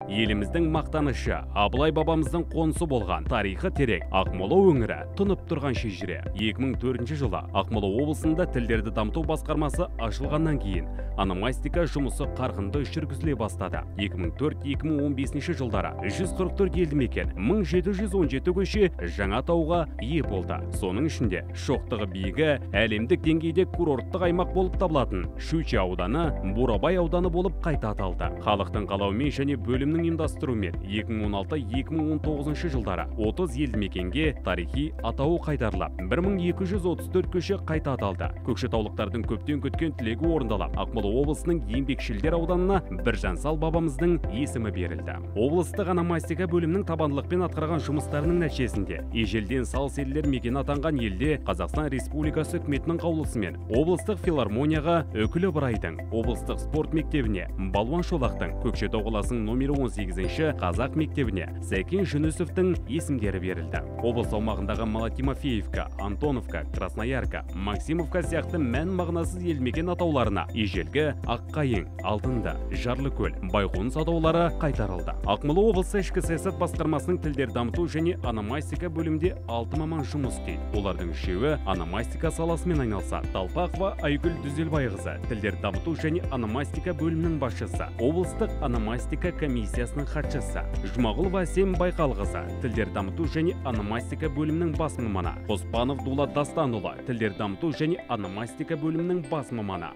Еліміздің мақтанышы, Абылай бабамыздың қонысы болған тарихы терек Ақмола өңірі тұнып тұрған шежіре. 2004 жылы Ақмола облысында тілдерді дамыту басқармасы ашылғаннан кейін ономастика жұмысы қарқынды жүргізіле бастады. 2004-2015 жылдары 144 елді мекен, 1717 көше жаңа атауға ие болды. Соның ішінде шоқтығы биігі әлемдік деңгейде курорттық аймақ болып табылатын Щучье ауданы Бурабай ауданы болып қайта аталды. Халықтың қалауымен және бөлімнің ұйымдастыруымен 2016-2019 жылдары 30 елді мекенге тарихи атауы қайтарылып, 1234 көше қайта аталды. Көкшетаулықтардың көптен күткен тілегі орындалып, Ақмола облысының еңбекшілдер ауданына Біржансал бабамыздың есімі берілді. Облыстық ономастика бөлімінің табандылықпен атқарған жұмыстарының нәтижесінде ежелден сал селлер мекені атанған елде Қазақстан Республикасы үкіметінің қаулысымен облыстық филармонияға Үкілі Ыбырайдың, облыстық спорт мектебіне Балуан Шолақтың, Көкшетау қаласының номер 18-ші Қазақ мектебіне Сәкен Жүнісовтың есімдері берілді. Облыс аумағындағы Малотимофеевка, Антоновка, Красноярка, Максимовка сияқты мән мағынасыз елмекен атауларына ежелгі Аққайың, Алтынды, Жарлыкөл, Байқоныс атаулары қайтарылды. Ақмола облысы ішкі саясат басқармасының тілдер дамыту және ономастика бөлімде 6 маман жұмыс істейді. Олардың үшеуі ономастика саласымен айналысады. Талпақова Айгүл Дүзелбайқызы, тілдер дамыту және ономастика бөлімінің басшысы, облыстық ономастика комиссиясының хатшысы. Жұмағұлова Әсем Байқалқызы, тілдер дамыту және ономастика бөлімінің бас маманы. Оспанов Дулат Дастанұлы, тілдер дамыту және ономастика бөлімінің бас маманы.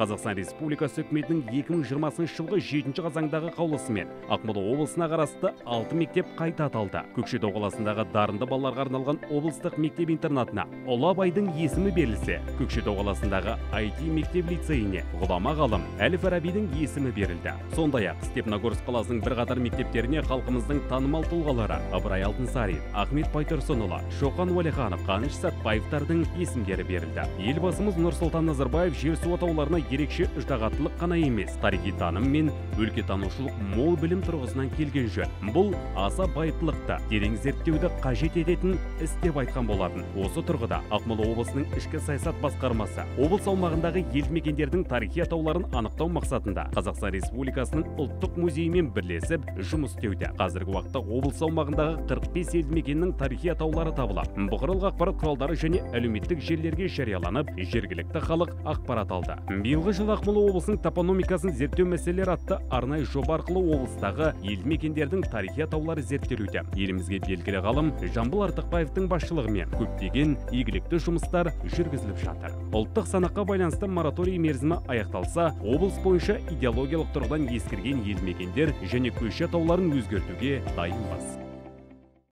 Қазақстан Республикасы үкіметінің 2020 жылғы 7 қазандағы қаулысымен Ақмола облысына қарасты 6 мектеп қайта аталды. Көкшетау қаласындағы дарынды балаларға арналған облыстық мектеп-интернатына Ұлы Абайдың есімі берілсе, Көкшетау қаласындағы IT мектеп-лицейіне Ғұлама ғалым Әл-Фарабидің есімі берілді. Сондай-ақ Степногорск қаласының бірқатар мектептеріне халқымыздың танымал тұлғалары Ыбырай Алтынсарин, Ахмет Байтұрсынұлы, Шоқан Уәлиханов, Қаныш Сәтбаевтардың есімдері берілді. Елбасымыз Нұрсұлтан Назарбаев жер-су атауларына ерекше үждағаттылық қана емес, тарихи таным мен өлкетанушылық мол білім тұрғысынан келген жөн. Бұл аса байыптылықты, терең зерттеуді қажет ететін іс деп айтқан болатын. Осы тұрғыда Ақмола облысының ішкі саясат басқармасы облыс аумағындағы елді мекендердің тарихи атауларын анықтау мақсатында Қазақстан Республикасының ұлттық музейімен бірлесіп жұмыс істеуде. Қазіргі уақытта облыс аумағындағы 45 елді мекеннің тарихи атаулары табылып, бұқаралық ақпарат құралдары және әлеуметтік желілерге жарияланып, жергілікті халық ақпарат алды. Биылғы жылы Ақмола облысының топономикасын зерттеу мәселелері атты арнайы жоба арқылы облыстағы елді мекендердің тарихи атаулары зерттелуде. Елімізге белгілі ғалым Жамбыл Артықбаевтың басшылығымен көптеген игілікті жұмыстар жүргізіліп жатыр. Ұлттық санаққа байланысты мораторий мерзімі аяқталса, облыс бойынша идеологиялық тұрғыдан ескірген елді мекендер және көше атауларын өзгертуге дайынбыз.